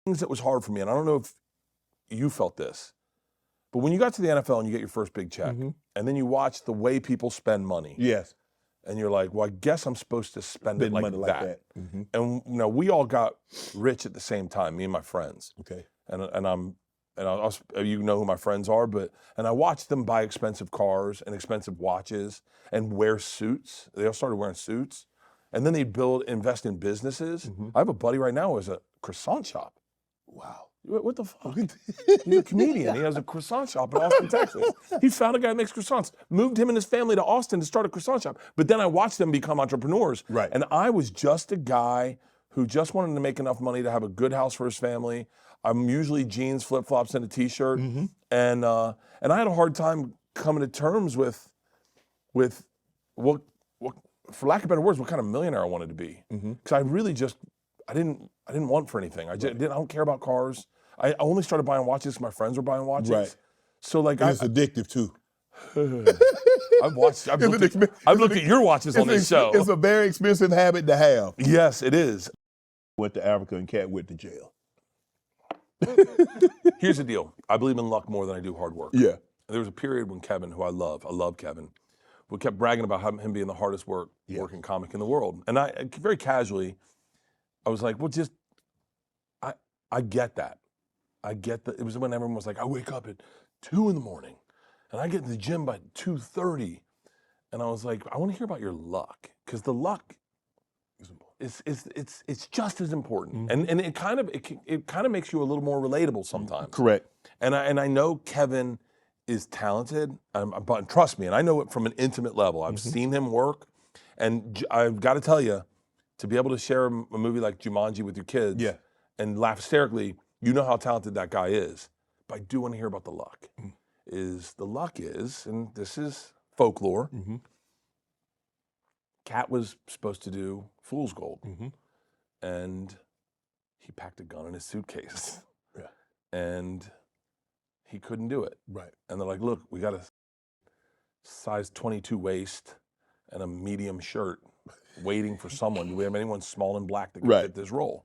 things that was hard for me, and I don't know if you felt this, but when you got to the NFL and you get your first big check, and then you watch the way people spend money. Yes. And you're like, well, I guess I'm supposed to spend it like money that. like that. And you know, we all got rich at the same time, me and my friends. Okay. And you know who my friends are, and I watched them buy expensive cars and expensive watches and wear suits. They all started wearing suits. And then they'd invest in businesses. I have a buddy right now who has a croissant shop. Wow. What the fuck? He's a comedian. He has a croissant shop in Austin, Texas. He found a guy that makes croissants, moved him and his family to Austin to start a croissant shop. But then I watched them become entrepreneurs. Right. And I was just a guy who just wanted to make enough money to have a good house for his family. I'm usually jeans, flip-flops, and a t-shirt. And I had a hard time coming to terms with what, for lack of better words, what kind of millionaire I wanted to be. Because I really just, I didn't want for anything. I don't care about cars. I only started buying watches because my friends were buying watches. Right. So like, it's addictive too. I've looked at your watches on this show. It's a very expensive habit to have. Yes, it is. Went to Africa and Cat went to jail. Here's the deal. I believe in luck more than I do hard work. Yeah. There was a period when Kevin, who I love Kevin, we kept bragging about him being the hardest working comic in the world. And I very casually, I was like, well, just, I get that. I get that. It was when everyone was like, I wake up at 2 in the morning and I get to the gym by 2:30. And I was like, I want to hear about your luck, because the luck it's just as important. And it kind of makes you a little more relatable sometimes. Correct. And I know Kevin is talented, but trust me, and I know it from an intimate level. I've seen him work, and I've got to tell you, to be able to share a movie like Jumanji with your kids and laugh hysterically, you know how talented that guy is. But I do want to hear about the luck. The luck is, and this is folklore, Cat was supposed to do Fool's Gold, and he packed a gun in his suitcase, and he couldn't do it. Right. And they're like, look, we got a size 22 waist and a medium shirt waiting for someone. Do we have anyone small and black that can fit this role?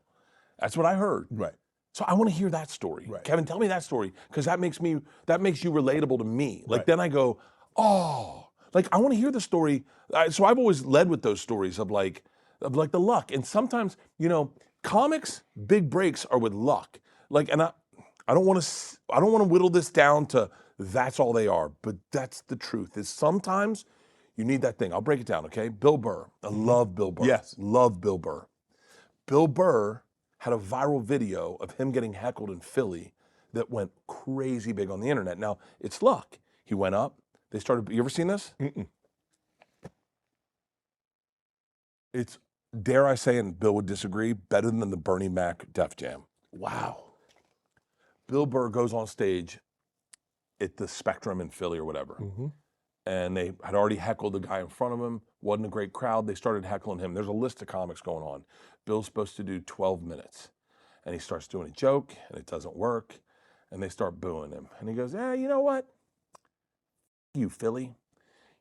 That's what I heard. Right. So I want to hear that story. Right. Kevin, tell me that story, because that makes you relatable to me. Like then I go, oh, like I want to hear the story. So I've always led with those stories of like the luck. And sometimes, you know, comics, big breaks are with luck. Like, and I don't want to whittle this down to that's all they are, but that's the truth. Is sometimes you need that thing. I'll break it down, okay? Bill Burr. I love Bill Burr. Yes. Love Bill Burr. Bill Burr had a viral video of him getting heckled in Philly that went crazy big on the internet. Now, it's luck. He went up. They started, you ever seen this? It's, dare I say, and Bill would disagree, better than the Bernie Mac Def Jam. Wow. Bill Burr goes on stage at the Spectrum in Philly or whatever. And they had already heckled the guy in front of him. Wasn't a great crowd. They started heckling him. There's a list of comics going on. Bill's supposed to do 12 minutes. And he starts doing a joke, and it doesn't work. And they start booing him. And he goes, you know what? You, Philly.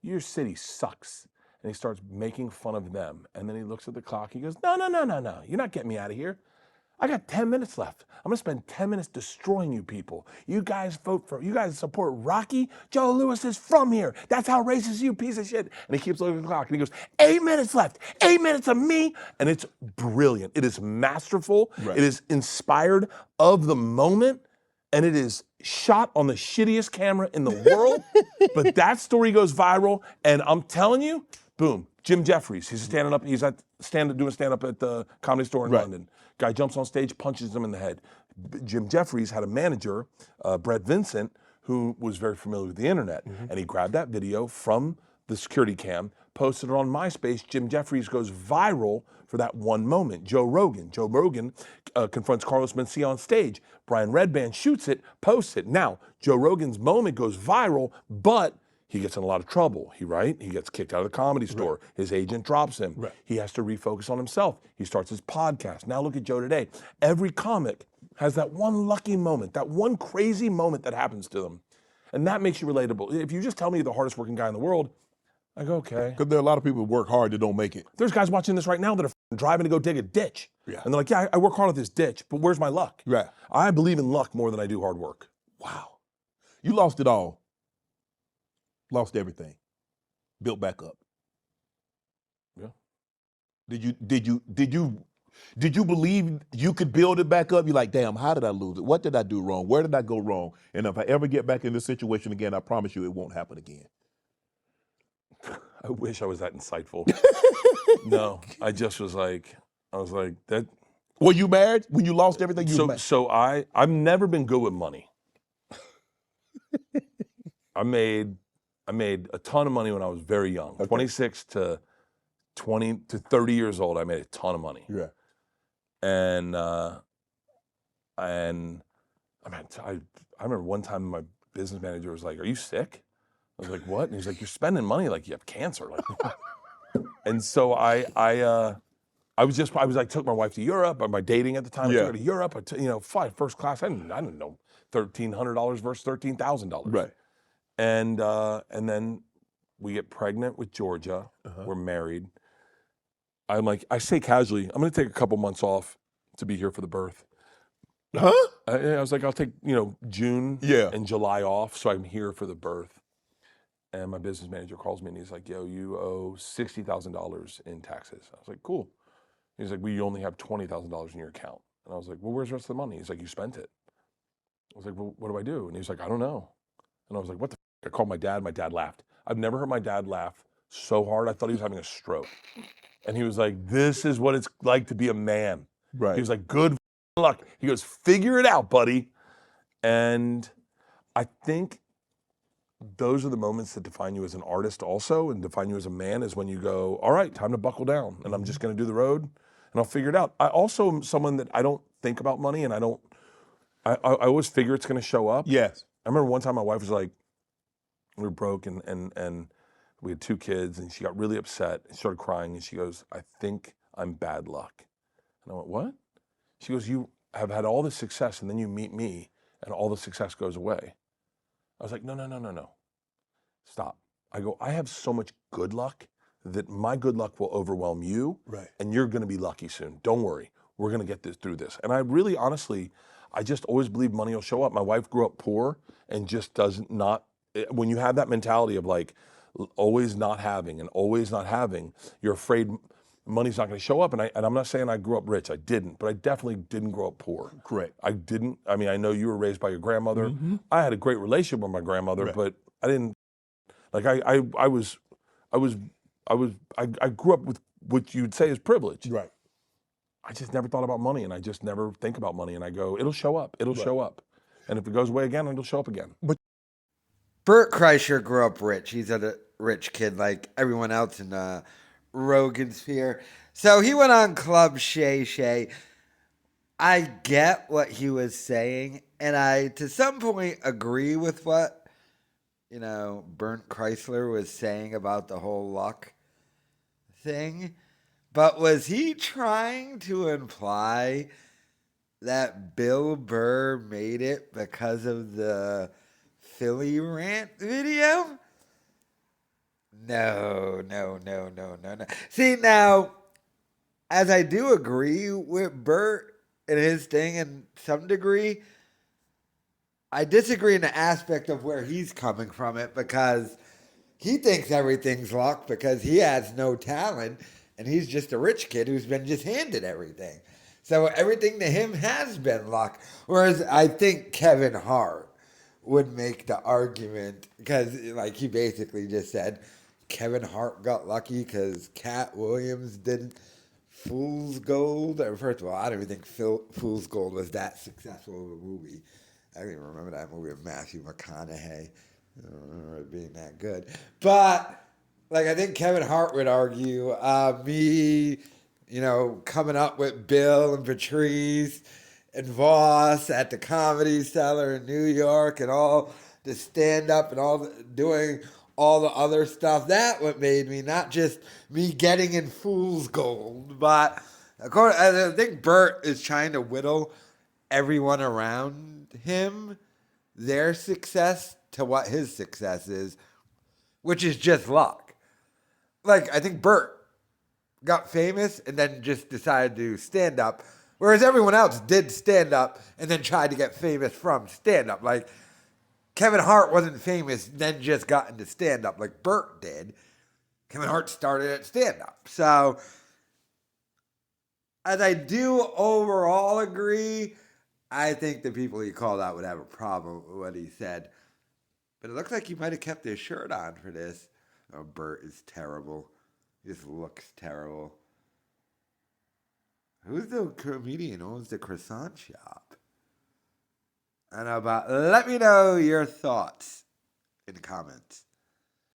Your city sucks. And he starts making fun of them. And then he looks at the clock. He goes, no. You're not getting me out of here. I got 10 minutes left. I'm gonna spend 10 minutes destroying you people. You guys support Rocky? Joe Louis is from here. That's how racist you piece of shit. And he keeps looking at the clock and he goes, 8 minutes left. 8 minutes of me. And it's brilliant. It is masterful. Right. It is inspired of the moment. And it is shot on the shittiest camera in the world. But that story goes viral. And I'm telling you, boom, Jim Jeffries. He's doing stand-up at the Comedy Store in London. Guy jumps on stage, punches him in the head. Jim Jeffries had a manager, Brett Vincent, who was very familiar with the internet. And he grabbed that video from the security cam, posted it on MySpace. Jim Jeffries goes viral for that one moment. Joe Rogan confronts Carlos Mencia on stage. Brian Redband shoots it, posts it. Now, Joe Rogan's moment goes viral, but he gets in a lot of trouble. He gets kicked out of the Comedy Store. His agent drops him. He has to refocus on himself. He starts his podcast. Now look at Joe today. Every comic has that one lucky moment, that one crazy moment that happens to them. And that makes you relatable. If you just tell me you're the hardest working guy in the world, I go, okay. Because there are a lot of people who work hard that don't make it. There's guys watching this right now that are driving to go dig a ditch. Yeah. And they're like, yeah, I work hard at this ditch, but where's my luck? Right. I believe in luck more than I do hard work. Wow. You lost it all. Lost everything. Built back up. Yeah. Did you believe you could build it back up? You're like, damn, how did I lose it? What did I do wrong? Where did I go wrong? And if I ever get back in this situation again, I promise you it won't happen again. I wish I was that insightful. No, I just was like, that. Were you married when you lost everything? So I've never been good with money. I made a ton of money when I was very young. Okay. 26 to 20 to 30 years old, I made a ton of money. Yeah. And I remember one time my business manager was like, "Are you sick?" I was like, "What?" And he's like, "You're spending money like you have cancer." Like, and so I took my wife to Europe. My dating at the time, I took her to Europe. Fly first class. I didn't know $1,300 versus $13,000. Right. And then we get pregnant with Georgia. We're married. I'm like, I say casually, I'm going to take a couple months off to be here for the birth. Huh? I was like, I'll take June and July off, so I'm here for the birth. And my business manager calls me and he's like, "Yo, you owe $60,000 in taxes." I was like, "Cool." He's like, "Well, you only have $20,000 in your account." And I was like, "Well, where's the rest of the money?" He's like, "You spent it." I was like, "Well, what do I do?" And he's like, "I don't know." And I was like, "What the f-?" I called my dad. My dad laughed. I've never heard my dad laugh so hard. I thought he was having a stroke. And he was like, "This is what it's like to be a man." Right. He was like, "Good luck." He goes, "Figure it out, buddy." And I think those are the moments that define you as an artist also, and define you as a man, is when you go, all right, time to buckle down, and I'm just going to do the road, and I'll figure it out. I also am someone that I don't think about money, and I always figure it's going to show up. Yes. I remember one time my wife was like, we were broke, and we had 2 kids, and she got really upset, and started crying, and she goes, "I think I'm bad luck." And I went, "What?" She goes, "You have had all this success, and then you meet me, and all the success goes away." I was like, no. Stop. I go, "I have so much good luck that my good luck will overwhelm you, Right. and you're going to be lucky soon. Don't worry. We're going to get through this." And I really, honestly, I just always believe money will show up. My wife grew up poor and just when you have that mentality of like always not having, you're afraid money's not going to show up. And I'm not saying I grew up rich. I didn't, but I definitely didn't grow up poor. Correct. I know you were raised by your grandmother. I had a great relationship with my grandmother, Right. but I didn't, like I grew up with what you'd say is privilege. Right. I just never thought about money, and I just never think about money, and I go, it'll show up. Show up. And if it goes away again, it'll show up again. But Bert Kreischer grew up rich. He's a rich kid like everyone else in Rogansphere. So he went on Club Shay. I get what he was saying, and I, to some point, agree with what, Bert Kreischer was saying about the whole luck thing. But was he trying to imply that Bill Burr made it because of the Philly rant video? No. See, now, as I do agree with Bert and his thing in some degree, I disagree in the aspect of where he's coming from it, because he thinks everything's luck because he has no talent and he's just a rich kid who's been just handed everything. So everything to him has been luck. Whereas I think Kevin Hart would make the argument, because like he basically just said Kevin Hart got lucky because Cat Williams did Fool's Gold. First of all, I don't even think Fool's Gold was that successful of a movie. I don't even remember that movie with Matthew McConaughey. I don't remember it being that good. But like, I think Kevin Hart would argue, me, coming up with Bill and Patrice and Voss at the Comedy Cellar in New York, and all the stand-up and doing all the other stuff, that what made me, not just me getting in Fool's Gold. But I think Bert is trying to whittle everyone around him, their success, to what his success is, which is just luck. like, I think Bert got famous and then just decided to do stand up, whereas everyone else did stand up and then tried to get famous from stand up. Like, Kevin Hart wasn't famous, then just got into stand up like Bert did. Kevin Hart started at stand up. So, as I do overall agree, I think the people he called out would have a problem with what he said. But it looks like he might have kept his shirt on for this. Oh, Bert is terrible. He just looks terrible. Who's the comedian who owns the croissant shop? I don't know about. Let me know your thoughts in the comments.